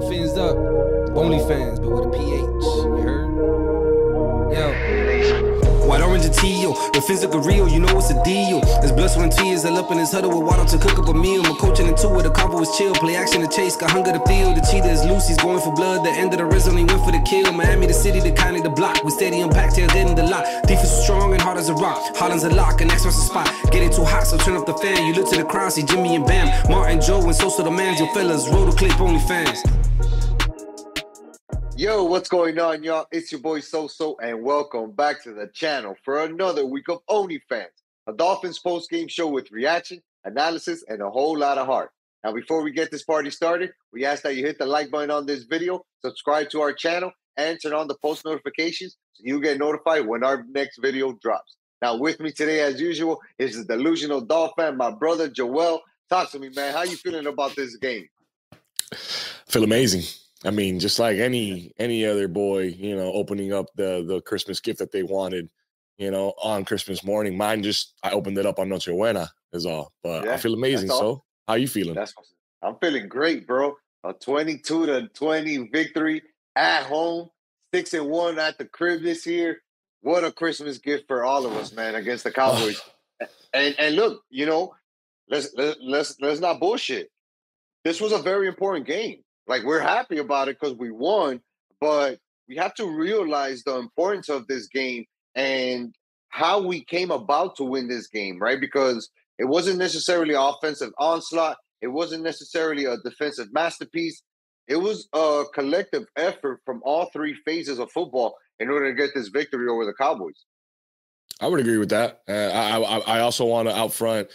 Fins up. OnlyFans, but with a PH. You heard? Yo. White orange and teal, the physical real, you know it's a deal. There's blood, sweat, and tears, all up in his huddle with water to cook up a meal. My coaching in two with the combo was chill. Play action to chase, got hunger to feel. The cheetah is loose, he's going for blood. The end of the race only went for the kill. Miami, the city, the county, the block. We steady impact, tail dead in the lot. Defense is strong and hard as a rock. Holland's a lock, and next one's a spot. Getting too hot, so turn up the fan. You look to the crowd, see Jimmy and Bam. Martin, Joe, and Sosa the mans. Yo, fellas, roll the clip, OnlyFans. Yo, what's going on, y'all? It's your boy So-So, and welcome back to the channel for another week of OnlyFans, a Dolphins post-game show with reaction, analysis, and a whole lot of heart. Now, before we get this party started, we ask that you hit the like button on this video, subscribe to our channel, and turn on the post notifications so you get notified when our next video drops. Now, with me today, as usual, is the delusional Dolphin, my brother, Joel. Talk to me, man. How you feeling about this game? I feel amazing. I mean, just like any other boy, you know, opening up the Christmas gift that they wanted, you know, on Christmas morning. Mine just, I opened it up on Noche Buena is all. But yeah, I feel amazing. So how you feeling? I'm feeling great, bro. A 22-20 victory at home, 6-1 at the crib this year. What a Christmas gift for all of us, man, against the Cowboys. And look, you know, let's not bullshit. This was a very important game. Like, we're happy about it because we won, but we have to realize the importance of this game and how we came about to win this game, right? Because it wasn't necessarily an offensive onslaught. It wasn't necessarily a defensive masterpiece. It was a collective effort from all three phases of football in order to get this victory over the Cowboys. I would agree with that. I also want to out front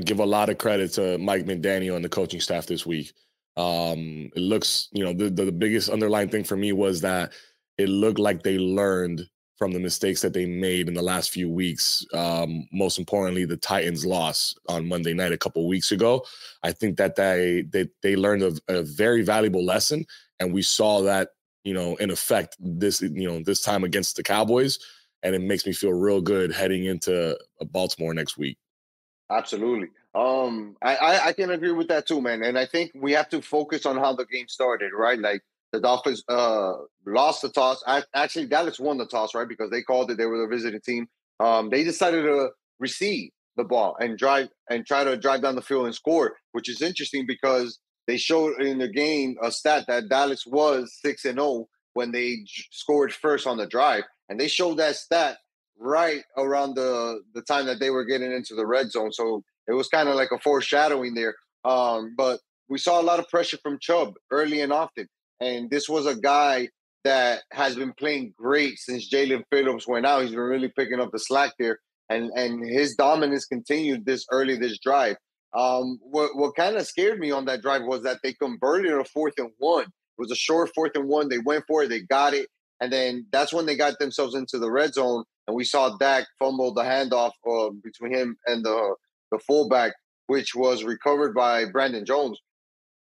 give a lot of credit to Mike McDaniel and the coaching staff this week. It looks, you know, the biggest underlying thing for me was that it looked like they learned from the mistakes that they made in the last few weeks. Most importantly, the Titans loss on Monday night a couple of weeks ago. I think that they learned a very valuable lesson, and we saw that, you know, in effect this time against the Cowboys, and it makes me feel real good heading into Baltimore next week. Absolutely. I can agree with that too, man. And I think we have to focus on how the game started, right? Like, the Dolphins lost the toss. Actually, Dallas won the toss, right? Because they called it. They were the visiting team. They decided to receive the ball and try to drive down the field and score, which is interesting because they showed in the game a stat that Dallas was 6-0 when they scored first on the drive. And they showed that stat right around the time that they were getting into the red zone. So it was kind of like a foreshadowing there. But we saw a lot of pressure from Chubb early and often. And this was a guy that has been playing great since Jalen Phillips went out. He's been really picking up the slack there. And his dominance continued this drive. What kind of scared me on that drive was that they converted a 4th and 1. It was a short 4th and 1. They went for it. They got it. And then that's when they got themselves into the red zone. And we saw Dak fumble the handoff between him and the fullback, which was recovered by Brandon Jones.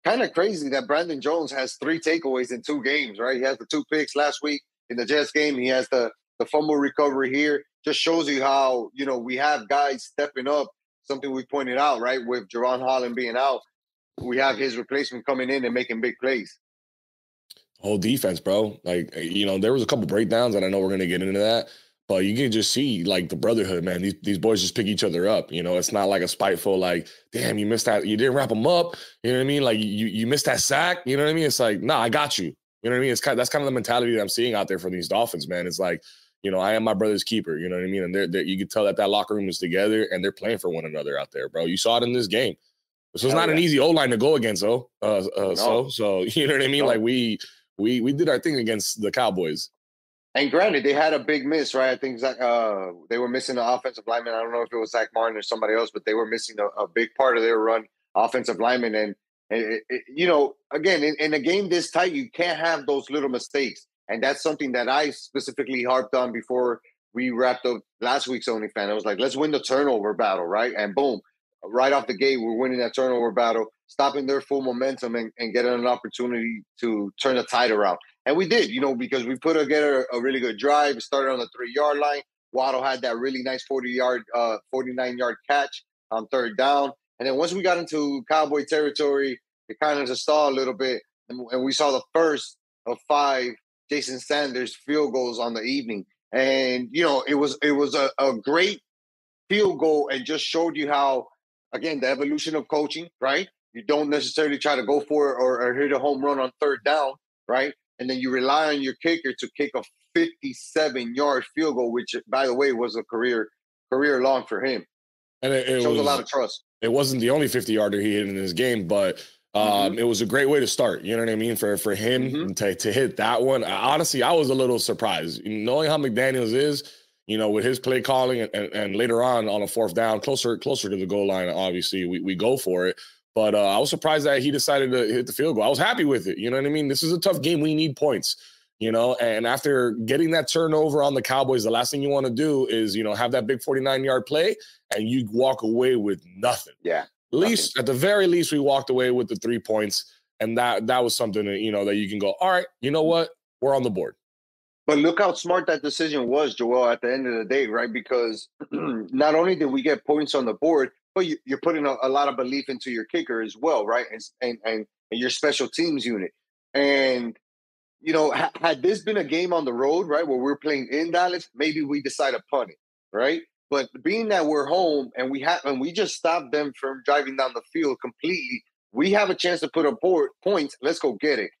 Kind of crazy that Brandon Jones has 3 takeaways in 2 games, right? He has the 2 picks last week in the Jets game. He has the fumble recovery here. Just shows you how, you know, we have guys stepping up, something we pointed out, right? With Jaron Holland being out, we have his replacement coming in and making big plays. Whole defense, bro. Like, you know, there was a couple breakdowns, and I know we're going to get into that. But you can just see, like, the brotherhood, man. These boys just pick each other up. You know, it's not like a spiteful, like, damn, you missed that. You didn't wrap them up. You know what I mean? Like, you missed that sack. You know what I mean? It's like, nah, I got you. You know what I mean? That's kind of the mentality that I'm seeing out there for these Dolphins, man. It's like, you know, I am my brother's keeper. You know what I mean? And you can tell that locker room is together, and they're playing for one another out there, bro. You saw it in this game. This was not an easy O-line to go against, so you know what I mean? Like, we did our thing against the Cowboys. And granted, they had a big miss, right? I think they were missing the offensive lineman. I don't know if it was Zach Martin or somebody else, but they were missing a big part of their run, offensive lineman. And you know, again, in a game this tight, you can't have those little mistakes. And that's something that I specifically harped on before we wrapped up last week's OnlyFans. I was like, let's win the turnover battle, right? And boom, right off the gate, we're winning that turnover battle, stopping their full momentum and getting an opportunity to turn the tide around. And we did, you know, because we put together a really good drive. It started on the 3-yard line. Waddle had that really nice 49-yard catch on 3rd down. And then once we got into Cowboy territory, it kind of just stalled a little bit. and we saw the first of 5 Jason Sanders field goals on the evening. And, it was a great field goal and just showed you how, again, the evolution of coaching, right? You don't necessarily try to go for it or hit a home run on 3rd down, right? And then you rely on your kicker to kick a 57-yard field goal, which, by the way, was a career long for him. And it shows was a lot of trust. It wasn't the only 50-yarder he hit in his game, but it was a great way to start. You know what I mean? For him to hit that one. Honestly, I was a little surprised. Knowing how McDaniels is, with his play calling and later on a 4th down, closer to the goal line, obviously, we go for it. But I was surprised that he decided to hit the field goal. I was happy with it. You know what I mean? This is a tough game. We need points. And after getting that turnover on the Cowboys, the last thing you want to do is, have that big 49-yard play and you walk away with nothing. Yeah. At the very least, we walked away with the 3 points. And that was something that, that you can go, all right, you know what? We're on the board. But look how smart that decision was, Joel, at the end of the day, right? Because not only did we get points on the board, but you're putting a lot of belief into your kicker as well, right? And your special teams unit. And, had this been a game on the road, right, where we're playing in Dallas, maybe we decide to punt it, right? But being that we're home and we just stopped them from driving down the field completely, we have a chance to put up points. Let's go get it.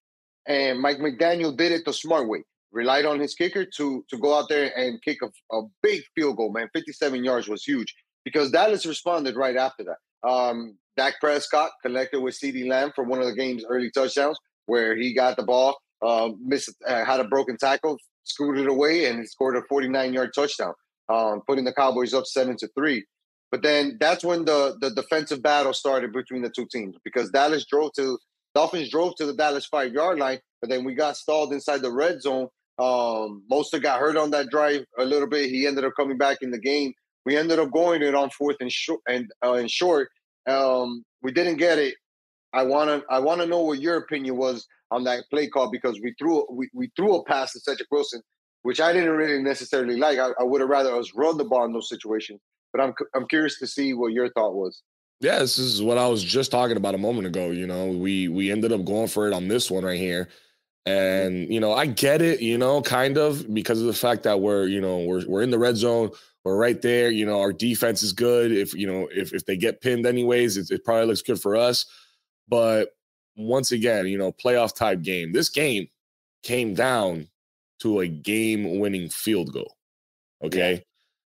And Mike McDaniel did it the smart way. Relied on his kicker to go out there and kick a big field goal, man. 57 yards was huge because Dallas responded right after that. Dak Prescott connected with CeeDee Lamb for one of the game's early touchdowns where he got the ball, had a broken tackle, scooted away, and scored a 49-yard touchdown, putting the Cowboys up 7-3. But then that's when the defensive battle started between the two teams because Dolphins drove to the Dallas 5-yard line, but then we got stalled inside the red zone. Mostert got hurt on that drive a little bit. He ended up coming back in the game. We ended up going it on 4th and short. We didn't get it. I wanna know what your opinion was on that play call because we threw a pass to Cedric Wilson, which I didn't really necessarily like. I would have rather us run the ball in those situations. But I'm curious to see what your thought was. Yeah, this is what I was just talking about a moment ago. We ended up going for it on this one right here. And, I get it, kind of because of the fact that we're in the red zone. We're right there. Our defense is good. If they get pinned anyways, it probably looks good for us. But once again, playoff type game. This game came down to a game-winning field goal. Okay. Yeah.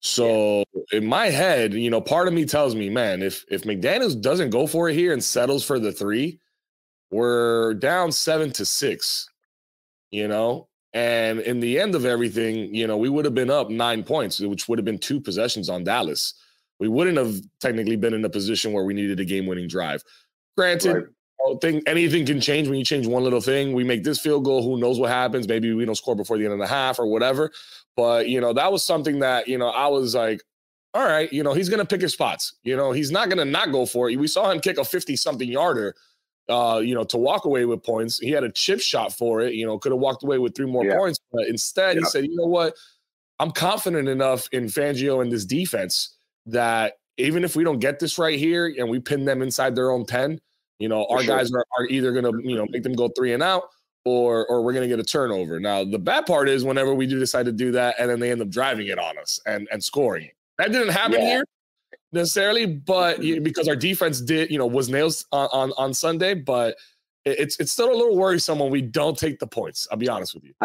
So in my head, part of me tells me, man, if McDaniels doesn't go for it here and settles for the 3, we're down 7-6, and in the end of everything, we would have been up 9 points, which would have been 2 possessions on Dallas. We wouldn't have technically been in a position where we needed a game-winning drive. Granted, right. I don't think anything can change when you change one little thing. We make this field goal, who knows what happens? Maybe we don't score before the end of the half or whatever. But, that was something that, I was like, all right, he's going to pick his spots. He's not going to not go for it. We saw him kick a 50-something yarder, to walk away with points. He had a chip shot for it, could have walked away with 3 more points. But instead, he said, you know what? I'm confident enough in Fangio and this defense that even if we don't get this right here and we pin them inside their own 10, our guys are either going to, make them go 3 and out or we're going to get a turnover. Now, the bad part is whenever we do decide to do that and then they end up driving it on us and scoring. That didn't happen here necessarily, but because our defense did, was nails on Sunday, but it's still a little worrisome when we don't take the points. I'll be honest with you.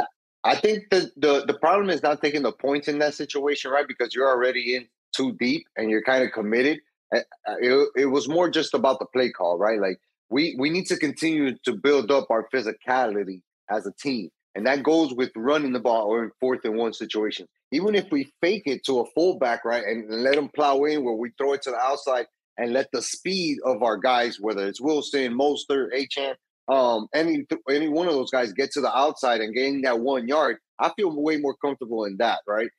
I think the problem is not taking the points in that situation, right? Because you're already in too deep and you're kind of committed. It was more just about the play call, right? Like we need to continue to build up our physicality as a team. And that goes with running the ball or in 4th and 1 situations. Even if we fake it to a fullback, right, and let them plow in where we throw it to the outside and let the speed of our guys, whether it's Wilson, Mostert, Achane, any one of those guys get to the outside and gain that 1 yard, I feel way more comfortable in that, right?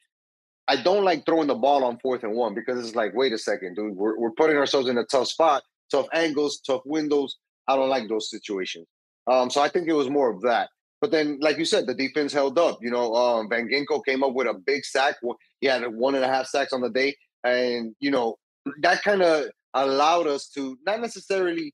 I don't like throwing the ball on 4th and 1 because it's like, wait a second, dude, we're putting ourselves in a tough spot, tough angles, tough windows. I don't like those situations. So I think it was more of that. But then, like you said, the defense held up. Van Ginkel came up with a big sack. He had 1.5 sacks on the day. And, that kind of allowed us to not necessarily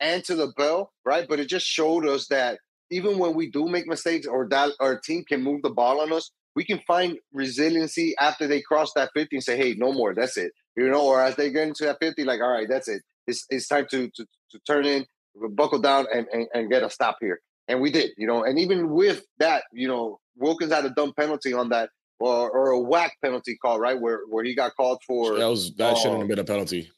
and to the bell, right? But it just showed us that even when we do make mistakes or that our team can move the ball on us, we can find resiliency after they cross that 50 and say, hey, no more, that's it. Or as they get into that 50, like, all right, that's it. It's time to turn in, buckle down, and get a stop here. And we did, and even with that, Wilkins had a dumb penalty on that, or a whack penalty call, right? Where he got called for. That shouldn't have been a penalty.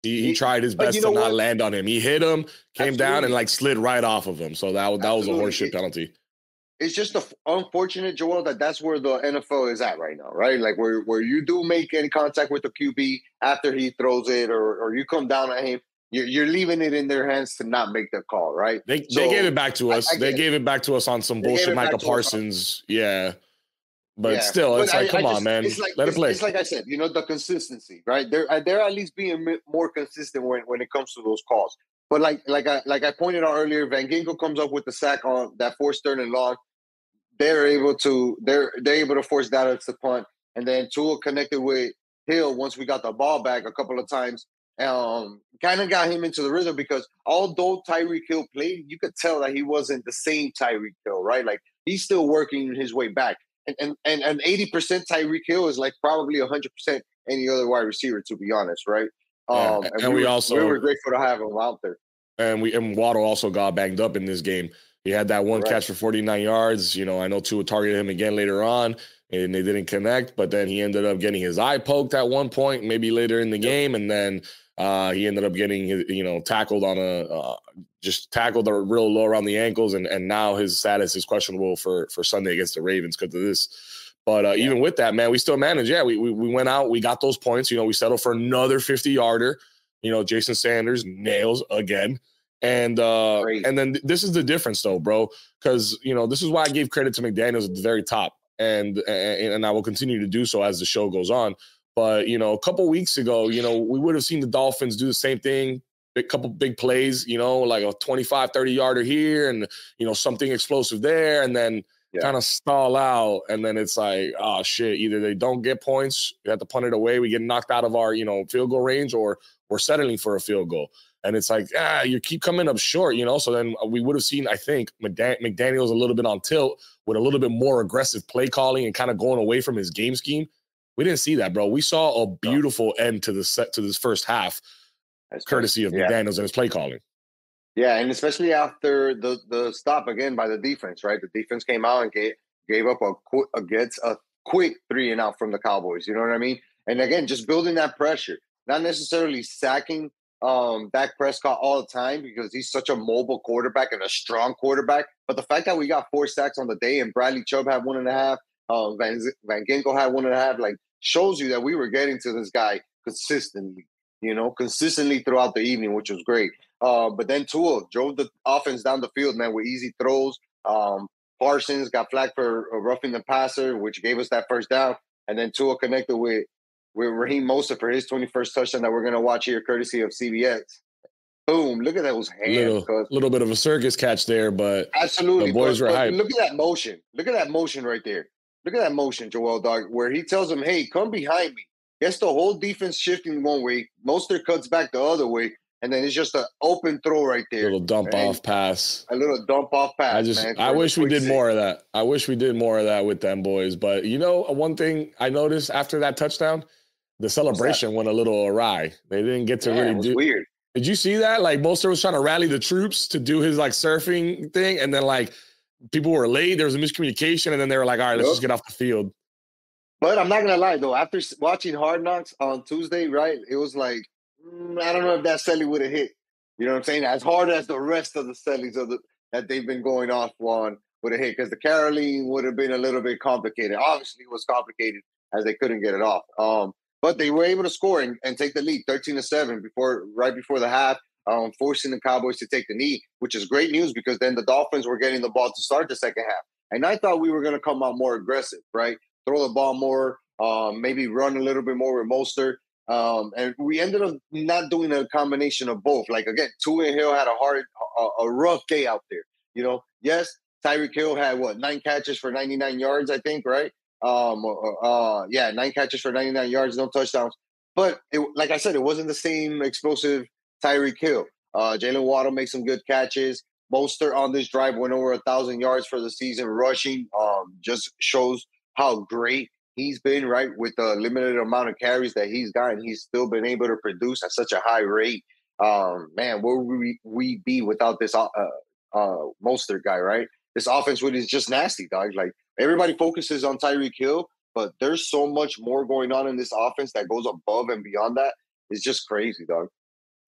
He tried his best to not land on him. He hit him, came down, and like slid right off of him. So that was a horseshit penalty. It's just unfortunate, Joel, that's where the NFL is at right now, right? Like where you do make any contact with the QB after he throws it, or you come down at him, you're leaving it in their hands to not make the call, right? They gave it back to us. They gave it back to us on some bullshit Micah Parsons. Yeah. But still, it's come on, man. Let it play. It's like I said, the consistency, right? They're at least being more consistent when it comes to those calls. But like I pointed out earlier, Van Ginkel comes up with the sack on that forced third and long. They're able to force Dallas to punt, and then Tua connected with Hill once we got the ball back a couple of times. Kind of got him into the rhythm, because although Tyreek Hill played, you could tell that he wasn't the same Tyreek Hill, right? Like he's still working his way back. And 80% Tyreek Hill is like probably 100% any other wide receiver, to be honest, right? And we were grateful to have him out there. And Waddle also got banged up in this game. He had that one catch for 49 yards. I know Tua targeted him again later on, and they didn't connect. But then he ended up getting his eye poked at one point, maybe later in the game, and then he ended up getting his, tackled on just tackled real low around the ankles, and now his status is questionable for Sunday against the Ravens because of this. But even with that, man, we still managed. Yeah, we went out, we got those points. We settled for another 50-yarder. Jason Sanders nails again. And then this is the difference, though, bro, because this is why I gave credit to McDaniels at the very top, and I will continue to do so as the show goes on. But a couple weeks ago, we would have seen the Dolphins do the same thing, a couple big plays, like a 25, 30-yarder here, and something explosive there, and then kind of stall out, and then it's like, oh shit, either they don't get points, we have to punt it away, we get knocked out of our field goal range, or we're settling for a field goal. And it's like, you keep coming up short, So then we would have seen, I think, McDaniels a little bit on tilt with a little bit more aggressive play calling and kind of going away from his game scheme. We didn't see that, bro. We saw a beautiful end to this first half, courtesy of McDaniels and his play calling. Yeah, and especially after the stop again by the defense, right? The defense came out and gave up a quick 3-and-out from the Cowboys. You know what I mean? And again, just building that pressure, not necessarily sacking Dak Prescott all the time, because he's such a mobile quarterback and a strong quarterback. But the fact that we got 4 sacks on the day, and Bradley Chubb had 1.5, Van Ginkel had 1.5, like, shows you that we were getting to this guy consistently throughout the evening, which was great. But then Tua drove the offense down the field, man, with easy throws. Parsons got flagged for roughing the passer, which gave us that first down. And then Tua connected with Raheem Mostert for his 21st touchdown that we're going to watch here, courtesy of CBS. Boom. Look at those hands. Little bit of a circus catch there, but absolutely. The boys were hyped. Look at that motion. Look at that motion right there. Look at that motion, Joel, dog, where he tells him, hey, come behind me. Gets the whole defense shifting one way. Mostert cuts back the other way. And then it's just an open throw right there. A little dump-off pass. A little dump-off pass, I wish we did more of that. I wish we did more of that with them boys. But, one thing I noticed after that touchdown, the celebration went a little awry. They didn't get to really do. Weird. Did you see that? Like, Mostert was trying to rally the troops to do his, like, surfing thing. And then, like, people were late. There was a miscommunication. And then they were like, all right, let's just get off the field. But I'm not going to lie, though. After watching Hard Knocks on Tuesday, right, it was like, I don't know if that Selly would have hit. You know what I'm saying? As hard as the rest of the Sellys that they've been going off on would have hit, because the Caroline would have been a little bit complicated. Obviously, it was complicated as they couldn't get it off. But they were able to score and take the lead, 13-7, right before the half, forcing the Cowboys to take the knee, which is great news, because then the Dolphins were getting the ball to start the second half. And I thought we were going to come out more aggressive, right? Throw the ball more, maybe run a little bit more with Mostert. And we ended up not doing a combination of both. Like, again, Tua and Hill had a rough day out there. Yes, Tyreek Hill had 9 catches for 99 yards, I think, right? 9 catches for 99 yards, no touchdowns. But like I said, it wasn't the same explosive Tyreek Hill. Jalen Waddle makes some good catches. Mostert on this drive went over 1,000 yards for the season rushing. Just shows how great he's been, right? With the limited amount of carries that he's gotten, he's still been able to produce at such a high rate. Man, where would we be without this Mostert guy, right? This offense is just nasty, dog. Like, everybody focuses on Tyreek Hill, but there's so much more going on in this offense that goes above and beyond that. It's just crazy, dog.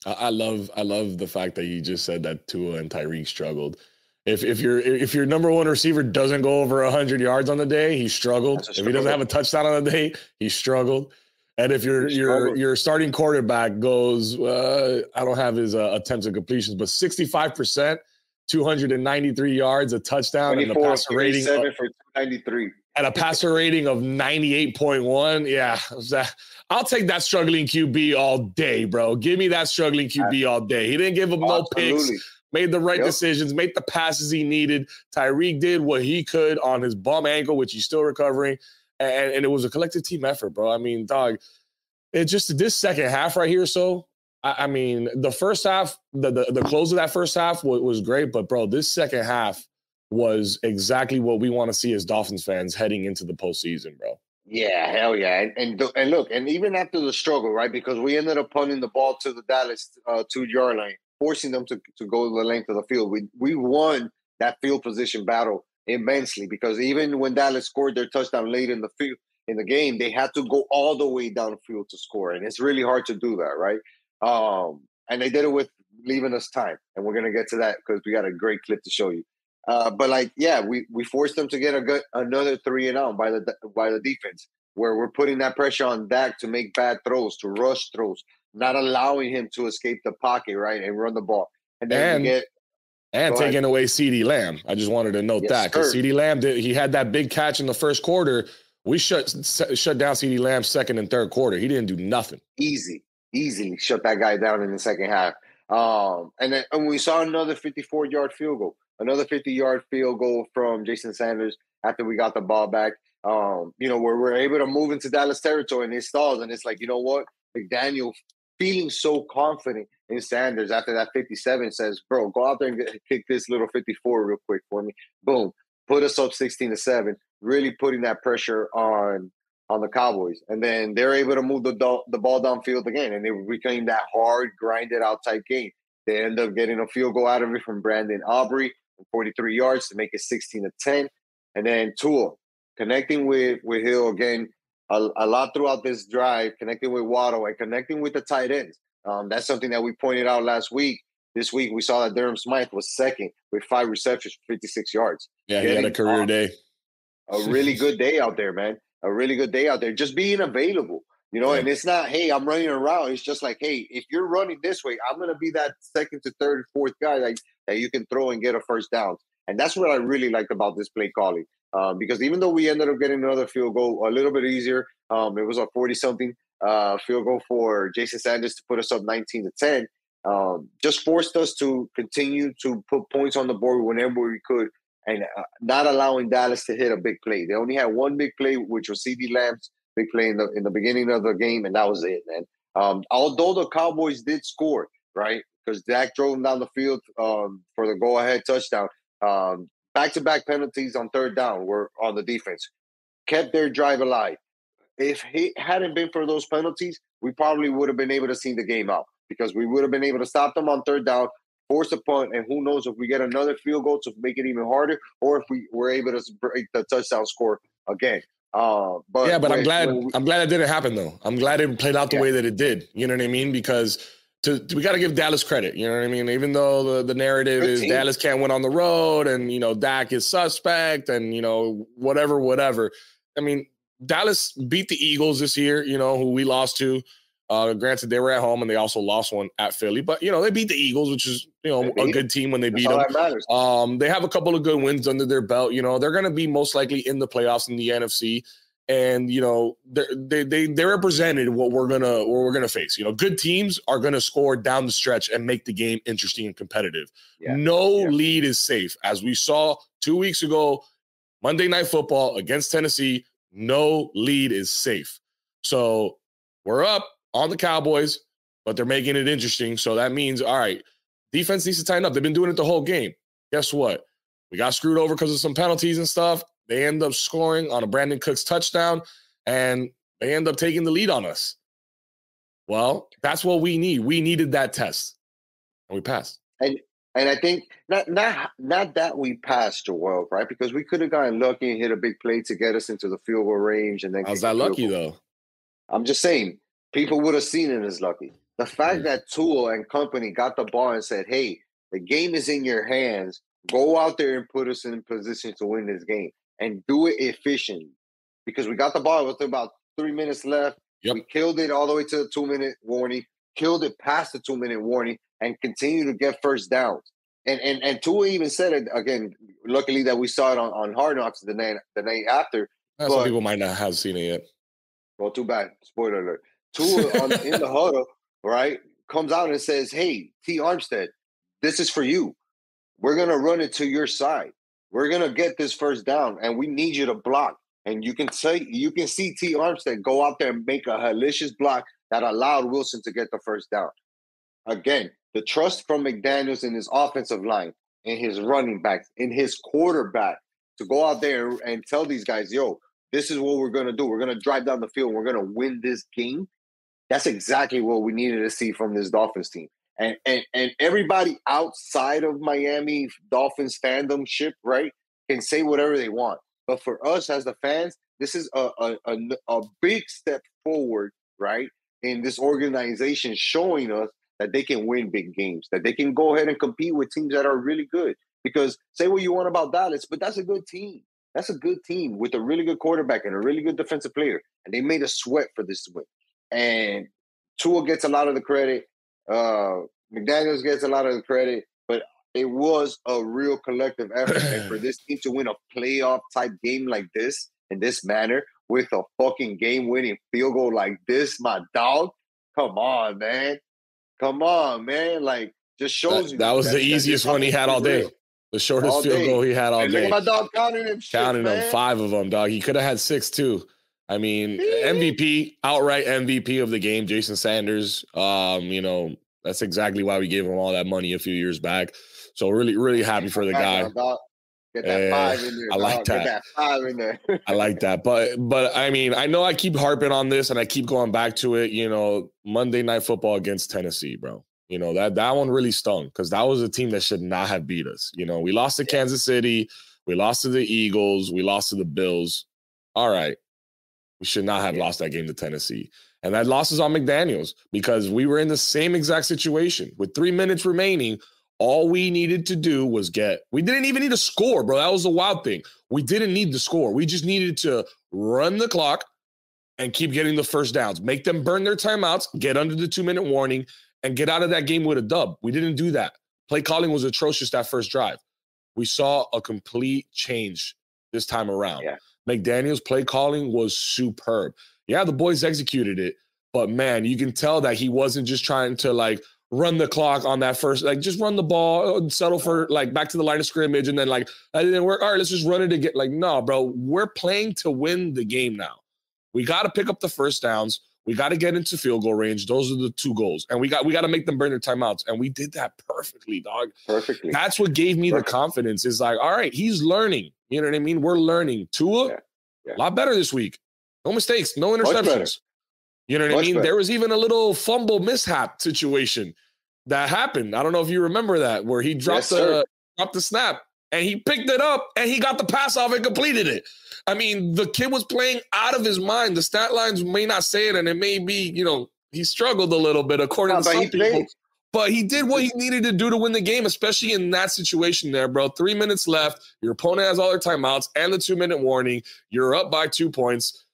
I love the fact that you just said that Tua and Tyreek struggled. If your number one receiver doesn't go over 100 yards on the day, he struggled. If he doesn't have a touchdown on the day, he struggled. And if your starting quarterback goes, I don't have his attempts and completions, but 65%, 293 yards, a touchdown, and a passer rating for 293. And a passer rating of 98.1. Yeah, I'll take that struggling QB all day, bro. Give me that struggling QB all day. He didn't give him no picks, made the right decisions, made the passes he needed. Tyreek did what he could on his bum ankle, which he's still recovering. And it was a collective team effort, bro. I mean, dog, it just this second half right here. So, I mean, the first half, the close of that first half was great. But, bro, this second half was exactly what we want to see as Dolphins fans heading into the postseason, bro. Yeah, hell yeah. And look, and even after the struggle, right, because we ended up punting the ball to the Dallas 2-yard line, forcing them to go the length of the field. We won that field position battle immensely, because even when Dallas scored their touchdown late in the game, they had to go all the way downfield to score. And it's really hard to do that, right? And they did it with leaving us time. And we're going to get to that because we got a great clip to show you. But like, yeah, we forced them to get another 3-and-out by the defense, where we're putting that pressure on Dak to make bad throws, to rush throws, not allowing him to escape the pocket, right, and run the ball. And then taking away CeeDee Lamb. I just wanted to note that, because CeeDee Lamb he had that big catch in the first quarter. We shut down CeeDee Lamb second and third quarter. He didn't do nothing. Easily shut that guy down in the second half. And we saw another 54-yard field goal. Another 50-yard field goal from Jason Sanders after we got the ball back. Where we're able to move into Dallas territory, and it stalls. And it's like, you know what? McDaniel, feeling so confident in Sanders after that 57, says, bro, go out there and kick this little 54 real quick for me. Boom. Put us up 16-7, really putting that pressure on the Cowboys. And then they're able to move the ball downfield again, and it became that hard, grinded out type game. They end up getting a field goal out of it from Brandon Aubrey, 43 yards to make it 16-10. And then Tua connecting with Hill again a lot throughout this drive, connecting with Waddle and connecting with the tight ends. That's something that we pointed out last week. This week, we saw that Durham Smythe was second with 5 receptions for 56 yards. Yeah, he had a career day. A really good day out there, man. A really good day out there. Just being available. And it's not, hey, I'm running around. It's just like, hey, if you're running this way, I'm going to be that second to third, fourth guy that you can throw and get a first down. And that's what I really liked about this play calling. Because even though we ended up getting another field goal a little bit easier, it was a 40-something field goal for Jason Sanders to put us up 19-10. Just forced us to continue to put points on the board whenever we could, and not allowing Dallas to hit a big play. They only had one big play, which was CeeDee Lamb's big play in the beginning of the game, and that was it, man. Although the Cowboys did score, right, because Dak drove them down the field for the go-ahead touchdown. Back-to-back penalties on third down were on the defense. Kept their drive alive. If it hadn't been for those penalties, we probably would have been able to see the game out, because we would have been able to stop them on third down, force a punt, and who knows if we get another field goal to make it even harder, or if we were able to break the touchdown score again. But I'm glad it didn't happen, though. I'm glad it played out the way that it did. You know what I mean? Because we got to give Dallas credit. You know what I mean? Even though the narrative is Dallas can't win on the road, and Dak is suspect, and whatever. I mean, Dallas beat the Eagles this year. Who we lost to. Granted, they were at home, and they also lost one at Philly. But they beat the Eagles, which is a good team when they beat them. That matters. They have a couple of good wins under their belt. They're going to be most likely in the playoffs in the NFC, and they represented what we're gonna face. Good teams are going to score down the stretch and make the game interesting and competitive. No lead is safe, as we saw 2 weeks ago, Monday Night Football against Tennessee. No lead is safe. So we're up on the Cowboys, but they're making it interesting. So that means, all right, Defense needs to tighten up. They've been doing it the whole game. Guess what? We got screwed over because of some penalties and stuff. They end up scoring on a Brandon Cooks touchdown, and they end up taking the lead on us. Well, that's what we need. We needed that test, and we passed. And I think not that we passed, Joel, right? Because we could have gotten lucky and hit a big play to get us into the field goal range. And then how's that lucky, though? I'm just saying, people would have seen it as lucky. The fact that Tua and company got the ball and said, hey, the game is in your hands. Go out there and put us in position to win this game. And do it efficiently. Because we got the ball with about 3 minutes left. Yep. We killed it all the way to the 2-minute warning. Killed it past the 2-minute warning. And continue to get first downs. And Tua even said it again. Luckily that we saw it on Hard Knocks the night after. Some people might not have seen it yet. Well, too bad. Spoiler alert. Tua in the huddle, right, comes out and says, "Hey, T. Armstead, this is for you. We're gonna run it to your side. We're gonna get this first down, and we need you to block." And you can see T. Armstead go out there and make a hellacious block that allowed Wilson to get the first down. Again, the trust from McDaniels in his offensive line, in his running backs, in his quarterback to go out there and tell these guys, yo, this is what we're going to do. We're going to drive down the field. We're going to win this game. That's exactly what we needed to see from this Dolphins team. And everybody outside of Miami Dolphins fandom ship, right, can say whatever they want. But for us as the fans, this is a big step forward, right, in this organization showing us that they can win big games, that they can go ahead and compete with teams that are really good. Because say what you want about Dallas, but that's a good team. That's a good team with a really good quarterback and a really good defensive player. And they made a sweat for this win. And Tua gets a lot of the credit. McDaniels gets a lot of the credit. But it was a real collective effort. And for this team to win a playoff-type game like this, in this manner, with a fucking game-winning field goal like this, my dog, come on, man. Come on, man. Like, just shows you. That was the easiest one he had all day. The shortest field goal he had all day. Look at my dog counting them shit, Counting them, 5 of them, dog. He could have had 6, too. I mean, MVP, outright MVP of the game, Jason Sanders. That's exactly why we gave him all that money a few years back. So really, really happy for the guy. Get that 5 in there. I like that. Get that 5 in there. I like that. But I mean, I know I keep harping on this and I keep going back to it, Monday Night Football against Tennessee, bro. That one really stung because that was a team that should not have beat us. We lost to Kansas City. We lost to the Eagles. We lost to the Bills. All right. We should not have lost that game to Tennessee. And that loss is on McDaniels because we were in the same exact situation. With 3 minutes remaining, all we needed to do was we didn't even need a score, bro. That was the wild thing. We didn't need the score. We just needed to run the clock and keep getting the first downs, make them burn their timeouts, get under the 2-minute warning, and get out of that game with a dub. We didn't do that. Play calling was atrocious that first drive. We saw a complete change this time around. Yeah. McDaniels' play calling was superb. Yeah, the boys executed it, but man, you can tell that he wasn't just trying to run the clock on that first, just run the ball, settle for back to the line of scrimmage, and then that didn't work. All right, let's just run it again. No, bro, we're playing to win the game now. We got to pick up the first downs. We got to get into field goal range. Those are the 2 goals, and we got to make them burn their timeouts, and we did that perfectly, dog. Perfectly. That's what gave me the confidence. Is all right, he's learning. You know what I mean? We're learning. Tua, a lot better this week. No mistakes, no interceptions. You know what I mean? Better. There was even a little fumble mishap situation that happened. I don't know if you remember that, where he dropped the snap and he picked it up and he got the pass off and completed it. I mean, the kid was playing out of his mind. The stat lines may not say it, and it may be, he struggled a little bit according to some people. But he did what he needed to do to win the game, especially in that situation there, bro. 3 minutes left. Your opponent has all their timeouts and the 2-minute warning. You're up by 2 points.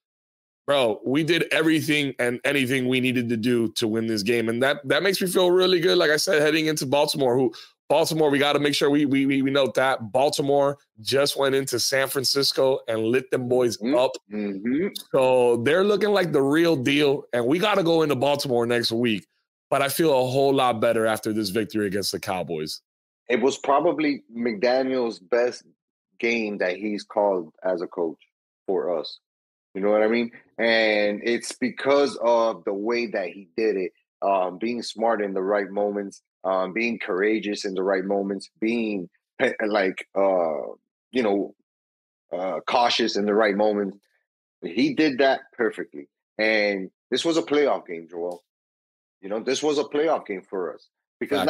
Bro, we did everything and anything we needed to do to win this game. And that makes me feel really good. Like I said, heading into Baltimore, we got to make sure we note that Baltimore just went into San Francisco and lit them boys up. Mm-hmm. So they're looking like the real deal. And we got to go into Baltimore next week. But I feel a whole lot better after this victory against the Cowboys. It was probably McDaniel's best game that he's called as a coach for us. You know what I mean? And it's because of the way that he did it, being smart in the right moments, being courageous in the right moments, being like cautious in the right moments. He did that perfectly. And this was a playoff game, Joel. This was a playoff game for us because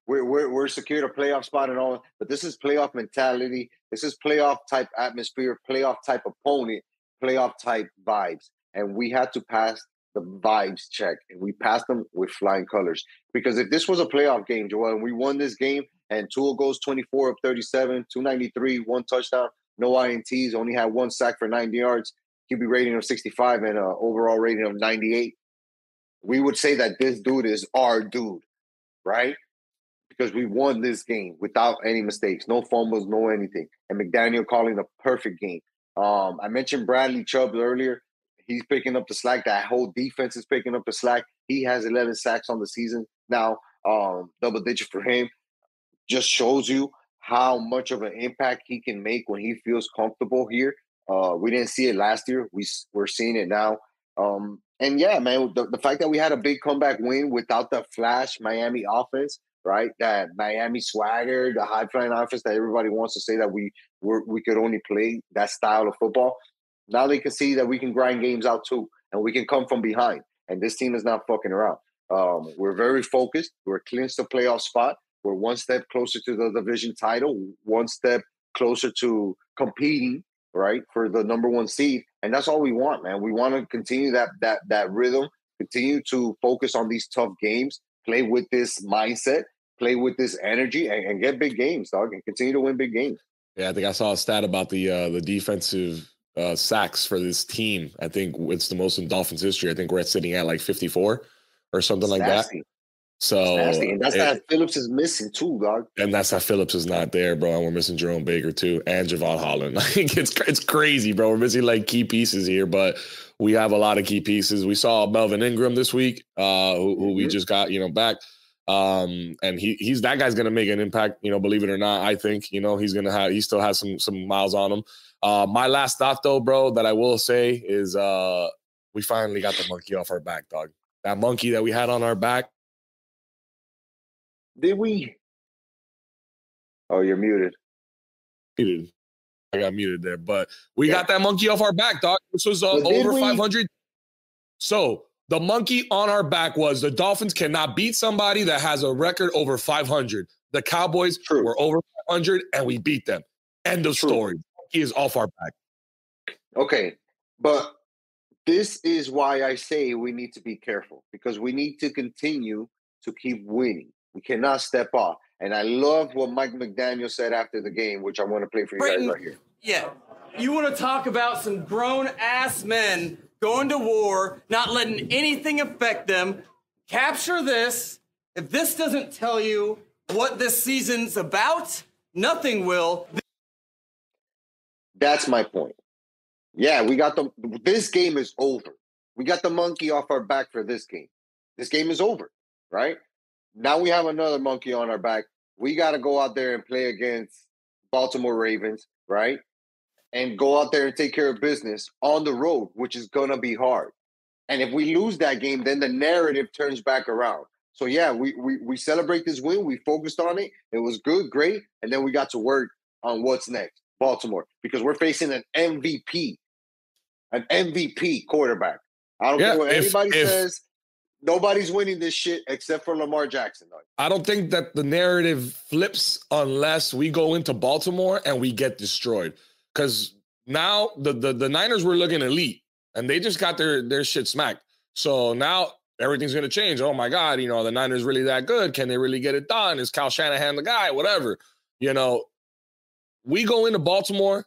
we're secured a playoff spot and all, but this is playoff mentality. This is playoff type atmosphere, playoff type opponent, playoff type vibes, and we had to pass the vibes check, and we passed them with flying colors. Because if this was a playoff game, Joel, and we won this game, and Tua goes 24 of 37, 293, one touchdown, no INTs, only had one sack for 90 yards, QB rating of 65, and an overall rating of 98. We would say that this dude is our dude, right? Because we won this game without any mistakes, no fumbles, no anything. And McDaniel calling a perfect game. I mentioned Bradley Chubb earlier. He's picking up the slack. That whole defense is picking up the slack. He has 11 sacks on the season now, double digit for him. Just shows you how much of an impact he can make when he feels comfortable here. We didn't see it last year. We're seeing it now. And yeah, man, the fact that we had a big comeback win without the flash Miami offense, right? That Miami swagger, the high flying offense that everybody wants to say that we could only play that style of football. Now they can see that we can grind games out too, and we can come from behind. And this team is not fucking around. We're very focused. We're clinched the playoff spot. We're one step closer to the division title, one step closer to competing, right, for the number one seed. And that's all we want, man. We want to continue that rhythm, continue to focus on these tough games, play with this mindset, play with this energy, and get big games, dog, and continue to win big games. Yeah, I think I saw a stat about the defensive sacks for this team. I think it's the most in Dolphins history. I think we're sitting at like 54 or something like that. So and that's that Phillips is missing too, dog. And that's how Phillips is not there, bro. And we're missing Jerome Baker too, and Javon Holland. Like it's crazy, bro. We're missing like key pieces here, but we have a lot of key pieces. We saw Melvin Ingram this week, who we just got back. And he's that guy's gonna make an impact, believe it or not. I think he still has some miles on him. My last thought though, bro, that I will say is we finally got the monkey off our back, dog. That monkey that we had on our back. Did we? Oh, you're muted. I got muted there, but we got that monkey off our back, dog. This was over 500. So the monkey on our back was the Dolphins cannot beat somebody that has a record over 500. The Cowboys were over 500, and we beat them. End of story. The monkey is off our back. Okay, but this is why I say we need to be careful, because we need to continue to keep winning. We cannot step off. And I love what Mike McDaniel said after the game, which I want to play for you guys right here. Yeah. You want to talk about some grown-ass men going to war, not letting anything affect them. Capture this. If this doesn't tell you what this season's about, nothing will. That's my point. Yeah, this game is over. We got the monkey off our back for this game. This game is over, right? Now we have another monkey on our back. We got to go out there and play against Baltimore Ravens, right? And go out there and take care of business on the road, which is going to be hard. And if we lose that game, then the narrative turns back around. So, yeah, we celebrate this win. We focused on it. It was good, great. And then we got to work on what's next, Baltimore, because we're facing an MVP quarterback. I don't care what anybody says. Nobody's winning this shit except for Lamar Jackson. Though. I don't think that the narrative flips unless we go into Baltimore and we get destroyed. Because now the Niners were looking elite, and they just got their shit smacked. So now everything's going to change. Oh, my God, the Niners really that good? Can they really get it done? Is Kyle Shanahan the guy? Whatever. We go into Baltimore,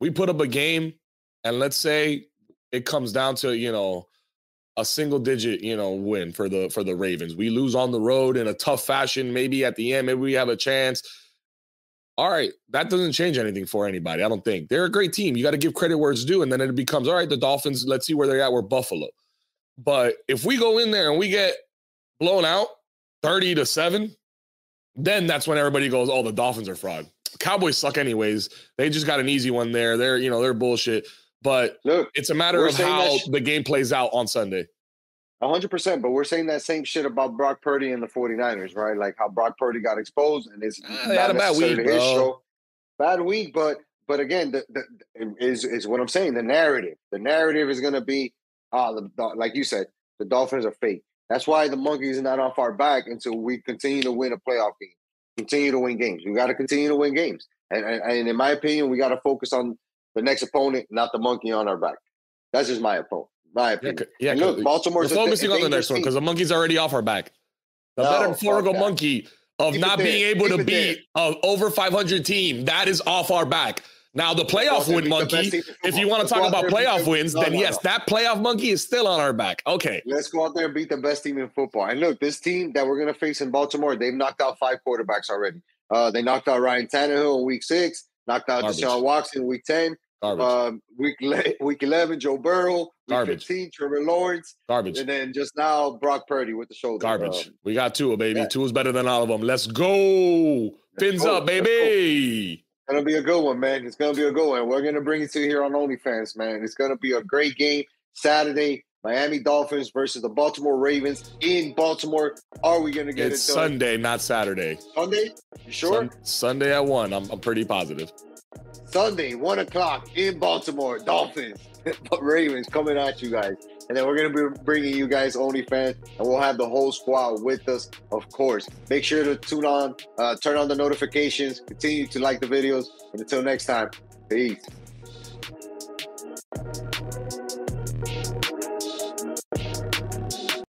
we put up a game, and let's say it comes down to, a single-digit, win for the Ravens. We lose on the road in a tough fashion. Maybe at the end, maybe we have a chance. All right, that doesn't change anything for anybody, I don't think. They're a great team. You got to give credit where it's due, and then it becomes, all right, the Dolphins, let's see where they're at. We're Buffalo. But if we go in there and we get blown out 30-7, then that's when everybody goes, oh, the Dolphins are fraud. Cowboys suck anyways. They just got an easy one there. They're bullshit. But look, it's a matter of how the game plays out on Sunday. 100%, but we're saying that same shit about Brock Purdy and the 49ers, right? Like how Brock Purdy got exposed and it's They had a bad week, his bro. show. Bad week, but again, is what I'm saying. The narrative is going to be, like you said, the Dolphins are fake. That's why the monkeys are not off our back until we continue to win a playoff game, continue to win games. We got to continue to win games, and in my opinion, we got to focus on the next opponent, not the monkey on our back. That's just my opinion. My opinion. Yeah, and look, Baltimore's focusing on the next one because the monkey's already off our back. The metaphorical monkey of not being able to beat an over 500 team, that is off our back. Now, the playoff win monkey, if you want to talk about playoff wins, then yes, that playoff monkey is still on our back. Okay. Let's go out there and beat the best team in football. And look, this team that we're going to face in Baltimore, they've knocked out 5 quarterbacks already. They knocked out Ryan Tannehill in week 6, knocked out Deshaun Watson in week 10. Week 11, Joe Burrow. Week 15, Trevor Lawrence. And then just now, Brock Purdy with the shoulder. We got Tua, baby. Tua's better than all of them. Let's go. Fins up, baby. It's going to be a good one, man. It's going to be a good one. We're going to bring it to you here on OnlyFans, man. It's going to be a great game. Saturday, Miami Dolphins versus the Baltimore Ravens in Baltimore. Are we going to get it done? It's Sunday, not Saturday. Sunday? You sure? Sunday at 1. I'm pretty positive. Sunday, 1 o'clock in Baltimore, Dolphins, Ravens coming at you guys. And then we're going to be bringing you guys OnlyFans, and we'll have the whole squad with us, of course. Make sure to turn on the notifications, continue to like the videos, and until next time, peace.